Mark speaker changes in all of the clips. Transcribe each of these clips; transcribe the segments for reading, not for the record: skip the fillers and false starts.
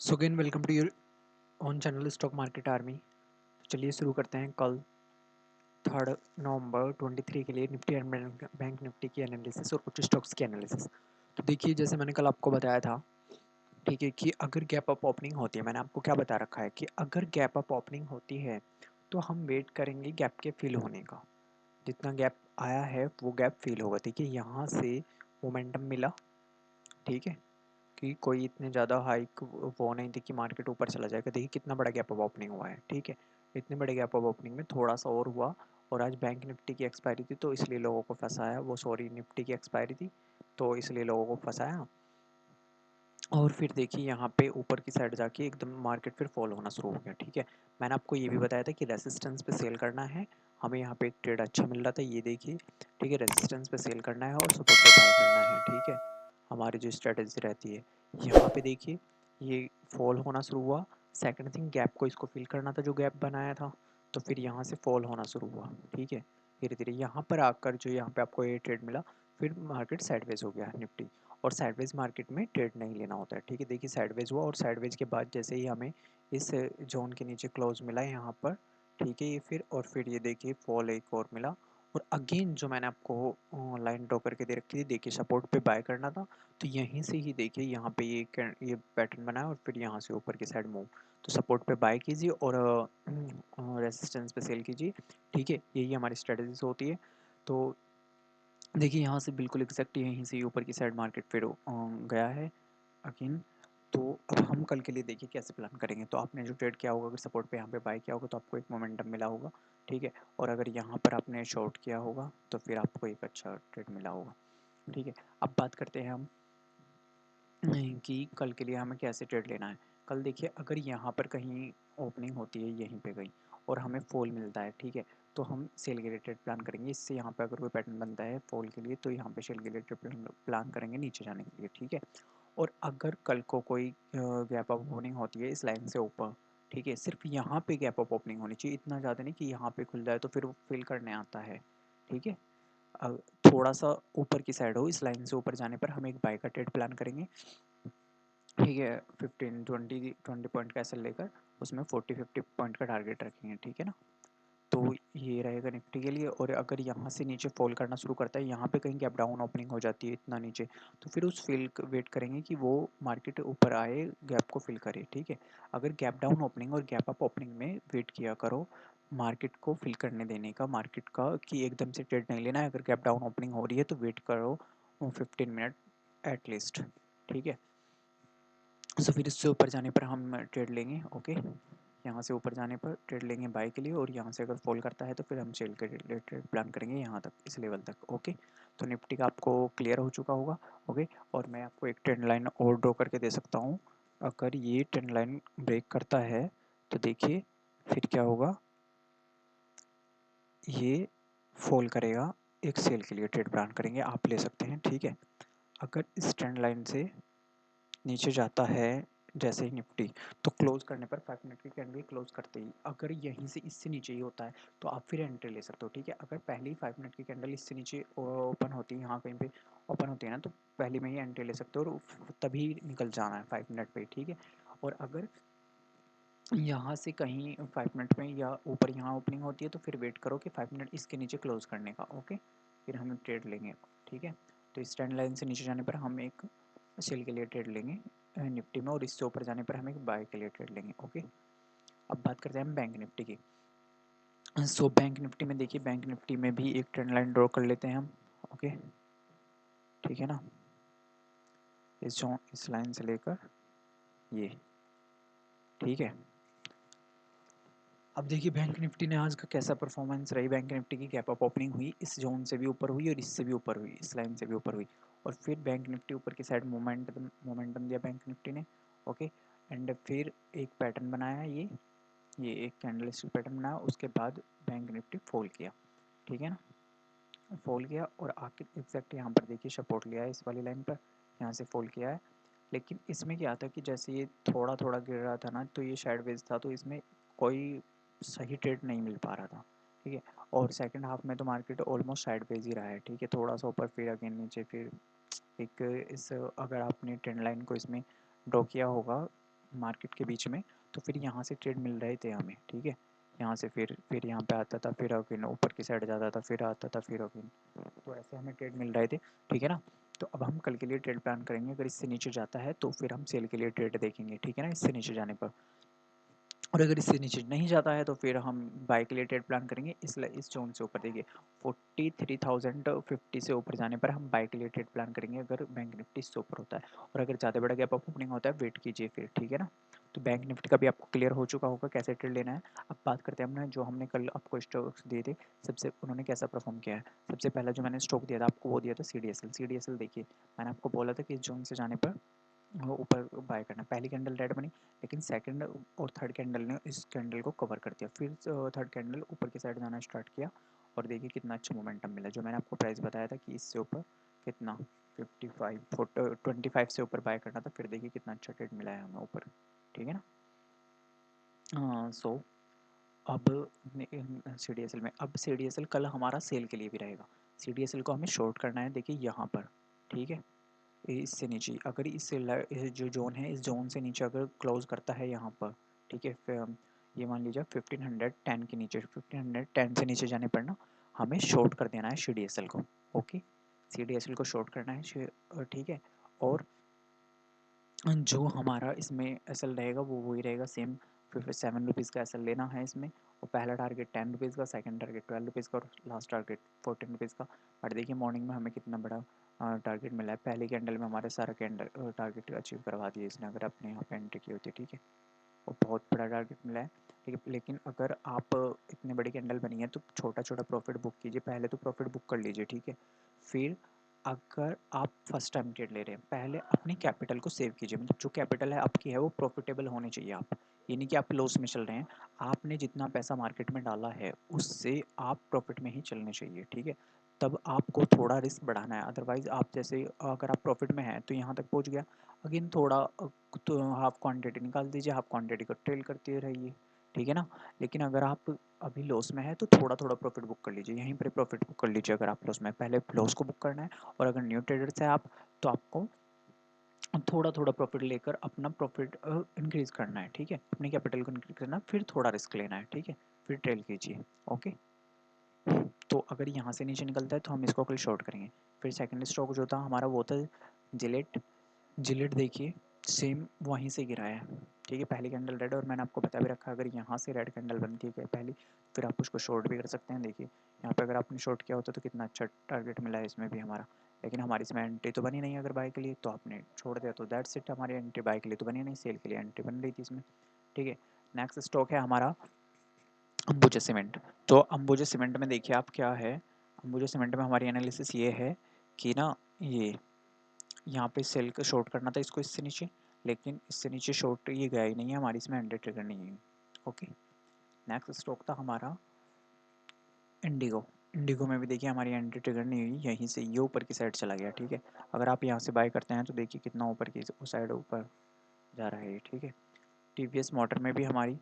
Speaker 1: So again welcome to your own channel stock market army. तो चलिए शुरू करते हैं। कल 3 नवंबर 23 के लिए निफ्टी एंड बैंक निफ्टी की एनालिसिस और कुछ स्टॉक्स की एनालिसिस। तो देखिए, जैसे मैंने कल आपको बताया था, ठीक है, कि अगर गैप अप ओपनिंग होती है, मैंने आपको क्या बता रखा है कि अगर गैप अप ओपनिंग होती है तो हम वेट करेंगे गैप के फिल होने का। जितना गैप आया है वो गैप फिल होगा। देखिए, यहाँ से मोमेंटम मिला, ठीक है, कि कोई इतने ज़्यादा हाइक वो नहीं थी कि मार्केट ऊपर चला जाएगा। देखिए कितना बड़ा गैप अप ओपनिंग हुआ है, ठीक है। इतने बड़े गैप अप ओपनिंग में थोड़ा सा और हुआ, और आज बैंक निफ्टी की एक्सपायरी थी तो इसलिए लोगों को फंसाया, वो सॉरी निफ्टी की एक्सपायरी थी तो इसलिए लोगों को फंसाया। और फिर देखिए यहाँ पे ऊपर की साइड जाके एकदम मार्केट फिर फॉल होना शुरू हो गया, ठीक है। मैंने आपको ये भी बताया था कि रेसिस्टेंस पे सेल करना है, हमें यहाँ पे एक ट्रेड अच्छा मिल रहा था, ये देखिए, ठीक है, रेसिस्टेंस पे सेल करना है और सपोर्ट पे बाय करना है, ठीक है। हमारी जो स्ट्रेटेजी रहती है, यहाँ पे देखिए ये फॉल होना शुरू हुआ। सेकंड थिंग, गैप को इसको फिल करना था जो गैप बनाया था, तो फिर यहाँ से फॉल होना शुरू हुआ, ठीक है। धीरे धीरे यहाँ पर आकर जो यहाँ पे आपको ये ट्रेड मिला, फिर मार्केट साइडवेज हो गया निफ्टी। और साइडवेज मार्केट में ट्रेड नहीं लेना होता है, ठीक है। देखिए साइडवेज हुआ और साइडवेज के बाद जैसे ही हमें इस जोन के नीचे क्लोज मिला यहाँ पर, ठीक है, ये फिर और फिर ये देखिए फॉल एक और मिला। और अगेन जो मैंने आपको लाइन ड्रॉ करके दे रखी थी, देखिए सपोर्ट पे बाय करना था, तो यहीं से ही देखिए यहाँ पे ये पैटर्न बनाया और फिर यहाँ से ऊपर की साइड मूव। तो सपोर्ट पे बाय कीजिए और रेसिस्टेंस पे सेल कीजिए, ठीक है। यही हमारी स्ट्रेटजीज होती है। तो देखिए यहाँ से बिल्कुल एग्जैक्ट यहीं से ऊपर की साइड मार्केट फिर गया है अगेन। तो अब हम कल के लिए देखिए कैसे प्लान करेंगे। तो आपने जो ट्रेड किया होगा, अगर सपोर्ट पे यहाँ पे बाय किया होगा तो आपको एक मोमेंटम मिला होगा, ठीक है। और अगर यहाँ पर आपने शॉर्ट किया होगा तो फिर आपको एक अच्छा ट्रेड मिला होगा, ठीक है। अब बात करते हैं हम कि कल के लिए हमें कैसे ट्रेड लेना है। कल देखिए अगर यहाँ पर कहीं ओपनिंग होती है यहीं पे कहीं और हमें फॉल मिलता है, ठीक है, तो हम सेल के लिए ट्रेड प्लान करेंगे। इससे यहाँ पे अगर कोई पैटर्न बनता है फॉल के लिए तो यहाँ पे सेल के लिए ट्रेड प्लान करेंगे नीचे जाने के लिए, ठीक है। और अगर कल को कोई गैप अप ओपनिंग होती है इस लाइन से ऊपर, ठीक है, सिर्फ यहाँ पे गैप अप ओपनिंग होनी चाहिए, इतना ज़्यादा नहीं कि यहाँ पे खुल जाए तो फिर वो फिल करने आता है, ठीक है। थोड़ा सा ऊपर की साइड हो, इस लाइन से ऊपर जाने पर हम एक बाय का ट्रेड प्लान करेंगे, ठीक है। 15 20 पॉइंट का एसएल लेकर उसमें 40 50 पॉइंट का टारगेट रखेंगे, ठीक है ना। तो ये रहेगा निफ्टी के लिए। और अगर यहाँ से नीचे फॉल करना शुरू करता है, यहाँ पे कहीं गैप डाउन ओपनिंग हो जाती है इतना नीचे, तो फिर उस फिल वेट करेंगे कि वो मार्केट ऊपर आए, गैप को फिल करे, ठीक है। अगर गैप डाउन ओपनिंग और गैप अप ओपनिंग में वेट किया करो मार्केट को फिल करने देने का, मार्केट का कि एकदम से ट्रेड नहीं लेना है। अगर गैप डाउन ओपनिंग हो रही है तो वेट करो 15 मिनट एटलीस्ट, ठीक है। सो फिर इससे ऊपर जाने पर हम ट्रेड लेंगे, ओके। यहाँ से ऊपर जाने पर ट्रेड लेंगे बाय के लिए, और यहाँ से अगर फॉल करता है तो फिर हम सेल के लिए ट्रेड प्लान करेंगे यहाँ तक, इस लेवल तक, ओके। तो निफ्टी का आपको क्लियर हो चुका होगा, ओके। और मैं आपको एक ट्रेंड लाइन और ड्रॉ करके दे सकता हूँ। अगर ये ट्रेंड लाइन ब्रेक करता है तो देखिए फिर क्या होगा, ये फॉल करेगा, एक सेल के लिए ट्रेड प्लान करेंगे, आप ले सकते हैं, ठीक है। अगर इस ट्रेंड लाइन से नीचे जाता है जैसे ही निफ्टी, तो क्लोज करने पर 5 मिनट की कैंडल क्लोज करते ही अगर यहीं से इससे नीचे ही होता है तो आप फिर एंट्री ले सकते हो, ठीक है। अगर पहले ही 5 मिनट की कैंडल इससे नीचे ओपन होती है, यहाँ कहीं पे ओपन होती है ना, तो पहले में ही एंट्री ले सकते हो और तभी निकल जाना है 5 मिनट पे, ठीक है। और अगर यहाँ से कहीं 5 मिनट में या ऊपर यहाँ ओपनिंग होती है तो फिर वेट करो कि 5 मिनट इसके नीचे क्लोज करने का, ओके। फिर हम ट्रेड लेंगे, ठीक है। तो इस ट्रेंड लाइन से नीचे जाने पर हम एक सेल के लिए ट्रेड लेंगे निफ्टी में, और इससे ऊपर जाने पर हम एक बाय के लिए ट्रेड लेंगे, ओके। अब बात करते हैं हम बैंक निफ्टी की। सो बैंक निफ्टी में देखिए, बैंक निफ्टी में भी एक ट्रेंड लाइन ड्रॉ कर लेते हैं हम, ओके, ठीक है ना। इस लाइन से लेकर ये, ठीक है। अब देखिए बैंक निफ्टी ने आज का कैसा परफॉर्मेंस रही। बैंक निफ्टी की गैप अप ओपनिंग हुई, इस जोन से भी ऊपर हुई और इससे भी ऊपर हुई, इस लाइन से भी ऊपर हुई, और फिर बैंक निफ्टी ऊपर की साइड मोमेंटम दिया बैंक निफ्टी ने, ओके। एंड फिर एक पैटर्न बनाया, ये एक कैंडल स्टिक पैटर्न बनाया, उसके बाद बैंक निफ्टी फॉल किया, ठीक है ना। फॉल किया और आके एग्जैक्ट यहाँ पर देखिए सपोर्ट लिया है इस वाली लाइन पर, यहाँ से फॉल किया है। लेकिन इसमें क्या था कि जैसे ये थोड़ा थोड़ा गिर रहा था ना, तो ये साइडवेज था, तो इसमें कोई सही ट्रेड नहीं मिल पा रहा था, ठीक है। और सेकंड हाफ में तो मार्केट ऑलमोस्ट साइडवेज ही रहा है, ठीक है, थोड़ा सा ऊपर फिर अगेन नीचे, फिर एक इस अगर आपने ट्रेंड लाइन को इसमें ड्रॉ किया होगा
Speaker 2: मार्केट के बीच में, तो फिर यहाँ से ट्रेड मिल रहे थे हमें, ठीक है। यहाँ से फिर यहाँ पे आता था, फिर अगेन ऊपर की साइड जाता था, फिर आता था, फिर अगेन, तो ऐसे हमें ट्रेड मिल रहे थे, ठीक है ना। तो अब हम कल के लिए ट्रेड प्लान करेंगे, अगर इससे नीचे जाता है तो फिर हम सेल के लिए ट्रेड देखेंगे, ठीक है ना, इससे नीचे जाने पर। और अगर इससे नीचे नहीं जाता है तो फिर हम बाय के लिए ट्रेड प्लान करेंगे, इसलिए इस जोन से ऊपर देखिए 43,050 से ऊपर जाने पर हम बाय के लिए ट्रेड प्लान करेंगे, अगर बैंक निफ्टी इससे ऊपर होता है। और अगर ज़्यादा बड़ा गैप अप ओपनिंग होता है वेट कीजिए फिर, ठीक है ना। तो बैंक निफ्टी का भी आपको क्लियर हो चुका होगा कैसे ट्रेड लेना है। अब बात करते हैं हमने जो हमने कल आपको स्टॉक्स दिए थे, सबसे उन्होंने कैसा परफॉर्म किया है। सबसे पहला जो मैंने स्टॉक दिया था आपको वो दिया था CDSL देखिए, मैंने आपको बोला था कि इस जोन से जाने पर वो ऊपर बाय करना। पहली कैंडल रेड बनी, लेकिन सेकंड और थर्ड कैंडल ने इस कैंडल को कवर कर दिया, फिर थर्ड कैंडल ऊपर की साइड जाना स्टार्ट किया, और देखिए कितना अच्छा मोमेंटम मिला। जो मैंने आपको प्राइस बताया था कि इससे ऊपर कितना 25 से ऊपर बाय करना था, फिर देखिए कितना अच्छा ट्रेड मिला है हमें ऊपर, ठीक है ना। सो अब CDSL में, अब CDSL कल हमारा सेल के लिए भी रहेगा। CDSL को हमें शॉर्ट करना है, देखिए यहाँ पर, ठीक है। इससे नीचे अगर इससे जो जोन है इस जोन से नीचे अगर क्लोज करता है यहाँ पर, ठीक है, फिर ये मान लीजिए 1510 के नीचे, 1510 से नीचे जाने पर ना हमें शॉर्ट कर देना है CDSL को, ओके। CDSL को शॉर्ट करना है, ठीक है। और जो हमारा इसमें एसएल रहेगा वो वही रहेगा सेम, फिर 7 रुपीज़ का एसएल लेना है इसमें। और पहला टारगेट 10 रुपीज़ का, सेकंड टारगेट 12 रुपीज़ का, और लास्ट टारगेट 14 रुपीज़ का। और देखिए मॉर्निंग में हमें कितना बड़ा टारगेट मिला है, पहले कैंडल में हमारे सारा कैंडल टारगेट अचीव करवा दिए इसने, अगर अपने यहाँ पे एंट्री की होती है, ठीक है। और बहुत बड़ा टारगेट मिला है, ठीक है। लेकिन अगर आप इतनी बड़ी कैंडल बनी है तो छोटा छोटा प्रॉफिट बुक कीजिए, पहले तो प्रॉफिट बुक कर लीजिए, ठीक है। फिर अगर आप फर्स्ट टाइम ट्रेड ले रहे हैं, पहले अपनी कैपिटल को सेव कीजिए, मतलब जो कैपिटल है आपकी है वो प्रॉफिटेबल होनी चाहिए। आप ये नहीं कि आप लॉस में चल रहे हैं, आपने जितना पैसा मार्केट में डाला है उससे आप प्रॉफिट में ही चलने चाहिए, ठीक है। तब आपको थोड़ा रिस्क बढ़ाना है, अदरवाइज आप जैसे अगर आप प्रॉफिट में हैं तो यहाँ तक पहुँच गया, अगेन थोड़ा तो हाफ क्वांटिटी निकाल दीजिए, हाफ क्वांटिटी को ट्रेल करते रहिए, ठीक है ना। लेकिन अगर आप अभी लॉस में है तो थोड़ा थोड़ा प्रॉफिट बुक कर लीजिए, यहीं पर प्रॉफिट बुक कर लीजिए अगर आप लॉस में, पहले लॉस को बुक करना है। और अगर न्यू ट्रेडर्स है आप, तो आपको थोड़ा थोड़ा प्रॉफिट लेकर अपना प्रॉफिट इंक्रीज करना है, ठीक है, अपनी कैपिटल को इंक्रीज करना है, फिर थोड़ा रिस्क लेना है, ठीक है, फिर ट्रेल कीजिए, ओके। तो अगर यहाँ से नीचे निकलता है तो हम इसको कल शॉर्ट करेंगे। फिर सेकंड स्टॉक जो था हमारा वो था जिलेट। जिलेट देखिए सेम वहीं से गिरा है, ठीक है, पहली कैंडल रेड, और मैंने आपको बता भी रखा है अगर यहाँ से रेड कैंडल बनती है पहली, फिर आप उसको शॉर्ट भी कर सकते हैं। देखिए यहाँ पे अगर आपने शॉर्ट किया होता तो कितना अच्छा टारगेट मिला है इसमें भी हमारा, लेकिन हमारी इसमें एंट्री तो बनी नहीं अगर बाय के लिए, तो आपने छोड़ दिया, तो दैट्स इट, हमारी एंट्री बाय के लिए तो बनी नहीं, सेल के लिए एंट्री बन रही थी इसमें, ठीक है। नेक्स्ट स्टॉक है हमारा अंबुजा सीमेंट। तो अंबुजा सीमेंट में देखिए आप क्या है, अंबुजा सीमेंट में हमारी एनालिसिस ये है कि ना ये यहाँ पे सेल का शॉर्ट करना था इसको इससे नीचे, लेकिन इससे नीचे शॉर्ट ये गया ही नहीं है, हमारी इसमें एंट्री ट्रिगर नहीं है, ओके। नेक्स्ट स्टॉक था हमारा इंडिगो। इंडिगो में भी देखिए हमारी एंट्री ट्रिगर नहीं हुई, यहीं से ये ऊपर की साइड चला गया, ठीक है। अगर आप यहाँ से बाय करते हैं तो देखिए कितना ऊपर की साइड ऊपर जा रहा है ये, ठीक है। TVS मोटर में भी हमारी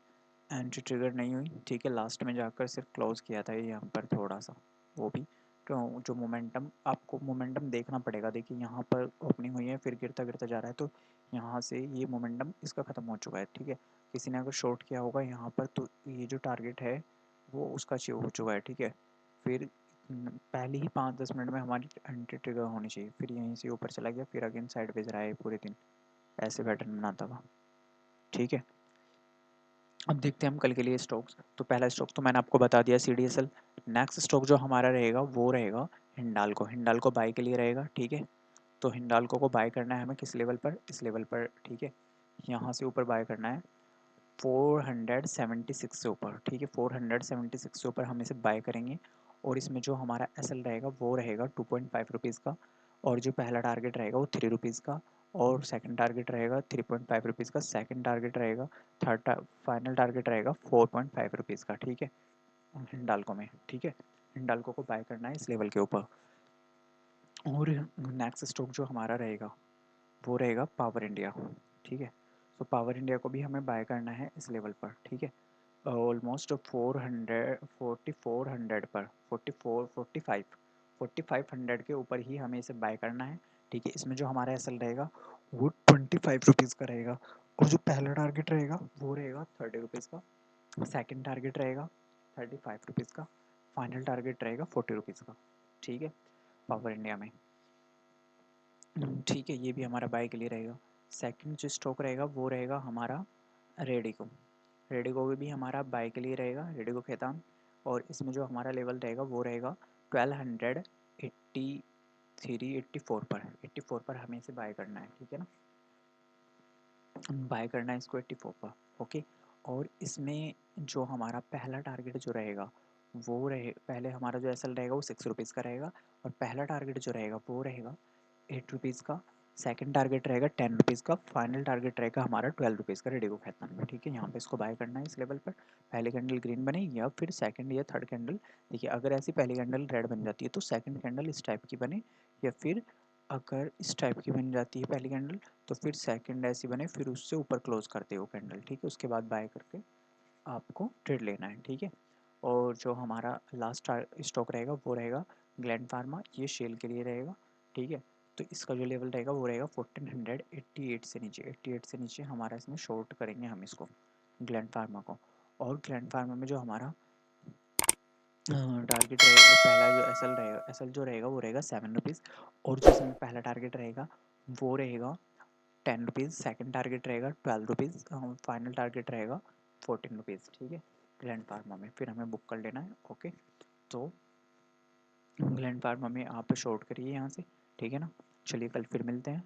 Speaker 2: एंट्री ट्रिगर नहीं हुई, ठीक है, लास्ट में जाकर सिर्फ क्लोज किया था ये यहाँ पर थोड़ा सा, वो भी तो जो मोमेंटम, आपको मोमेंटम देखना पड़ेगा। देखिए यहाँ पर ओपनिंग हुई है फिर गिरता गिरता जा रहा है, तो यहाँ से ये मोमेंटम इसका ख़त्म हो चुका है, ठीक है। किसी ने अगर शॉर्ट किया होगा यहाँ पर तो ये जो टारगेट है वो उसका अचीव हो चुका है, ठीक है। फिर पहले ही 5-10 मिनट में हमारी एंट्री ट्रिगर होनी चाहिए, फिर यहीं से ऊपर चला गया, फिर अगेन साइड वेज रहा है पूरे दिन, ऐसे पैटर्न बनाता हुआ, ठीक है। अब देखते हैं हम कल के लिए स्टॉक्स। तो पहला स्टॉक तो मैंने आपको बता दिया CDSL। नेक्स्ट स्टॉक जो हमारा रहेगा वो रहेगा हिंडाल्को। हिंडाल्को बाय के लिए रहेगा, ठीक है। तो हिंडाल्को को बाय करना है हमें किस लेवल पर, इस लेवल पर, ठीक है। यहाँ से ऊपर बाय करना है 476 से ऊपर, ठीक है, 476 से ऊपर हम इसे बाय करेंगे। और इसमें जो हमारा SL रहेगा वो रहेगा 2.5 रुपीज़ का, और जो पहला टारगेट रहेगा वो 3 रुपीज़ का, और सेकंड टारगेट रहेगा 3.5 रुपीज़ का, सेकंड टारगेट रहेगा, थर्ड फाइनल टारगेट रहेगा 4.5 रुपीज़ का, ठीक है, हिंडाल्को में, ठीक है। हिंडाल्को को बाय करना है इस लेवल के ऊपर। और नेक्स्ट स्टॉक जो हमारा रहेगा वो रहेगा पावर इंडिया, ठीक है। तो पावर इंडिया को भी हमें बाय करना है इस लेवल पर, ठीक है, ऑलमोस्ट 400 पर, 4500 के ऊपर ही हमें इसे बाय करना है, ठीक है। इसमें जो हमारा एसएल रहेगा वो 25 रुपीज़ का रहेगा,
Speaker 1: और जो पहला टारगेट रहेगा वो रहेगा 30 रुपीज़ का, सेकंड टारगेट रहेगा 35 रुपीज़ का, फाइनल टारगेट रहेगा 40 रुपीज़ का। ठीक है, पावर इंडिया में। ठीक है, ये भी हमारा बाय के लिए रहेगा। सेकंड जो स्टॉक रहेगा वो रहेगा हमारा रेडिको। रेडिको भी हमारा बाय के लिए रहेगा, रेडिको खेतान। और इसमें जो हमारा लेवल रहेगा वो रहेगा 1283 84 पर हमें इसे बाय करना है। ठीक है ना, बाय करना है इसको 84 पर। ओके, और इसमें जो हमारा पहला टारगेट जो रहेगा वो रहे, पहले हमारा जो एसएल रहेगा वो 6 रुपीज़ का रहेगा, और पहला टारगेट जो रहेगा वो रहेगा 8 रुपीज़ का, सेकंड टारगेट रहेगा 10 रुपीज़ का, फाइनल टारगेट रहेगा हमारा 12 रुपीज़ का रेडिको खैतान में। ठीक है, यहाँ पे इसको बाय करना है इस लेवल पर। पहली कैंडल ग्रीन बने या फिर सेकंड या थर्ड कैंडल, देखिए अगर ऐसी पहली कैंडल रेड बन जाती है तो सेकंड कैंडल इस टाइप की बने, या फिर अगर इस टाइप की बन जाती है पहली कैंडल तो फिर सेकंड ऐसी बने, फिर उससे ऊपर क्लोज करते हो कैंडल। ठीक है, उसके बाद बाय करके आपको ट्रेड लेना है। ठीक है, और जो हमारा लास्ट स्टॉक रहेगा वो रहेगा ग्लैंड फार्मा, ये शेल के लिए रहेगा। ठीक है, तो इसका जो लेवल रहेगा वो रहेगा 1488 से नीचे, 88 से नीचे हमारा इसमें शॉर्ट करेंगे हम इसको, ग्लैंड फार्मा को। और ग्लैंड फार्मा में जो हमारा टारगेट रहेगा, पहला जो एसएल रहेगा, एसएल जो रहेगा वो रहेगा 7 रुपीज़, और जो इसमें पहला टारगेट रहेगा वो रहेगा 10 रुपीज़, सेकेंड टारगेट रहेगा 12 रुपीज़, फाइनल टारगेट रहेगा 14 रुपीज़। ठीक है, ग्लैंड फार्मा में फिर हमें बुक कर लेना है। ओके, तो ग्लैंड फार्मा में आप शॉर्ट करिए यहाँ से। ठीक है ना, चलिए कल फिर मिलते हैं।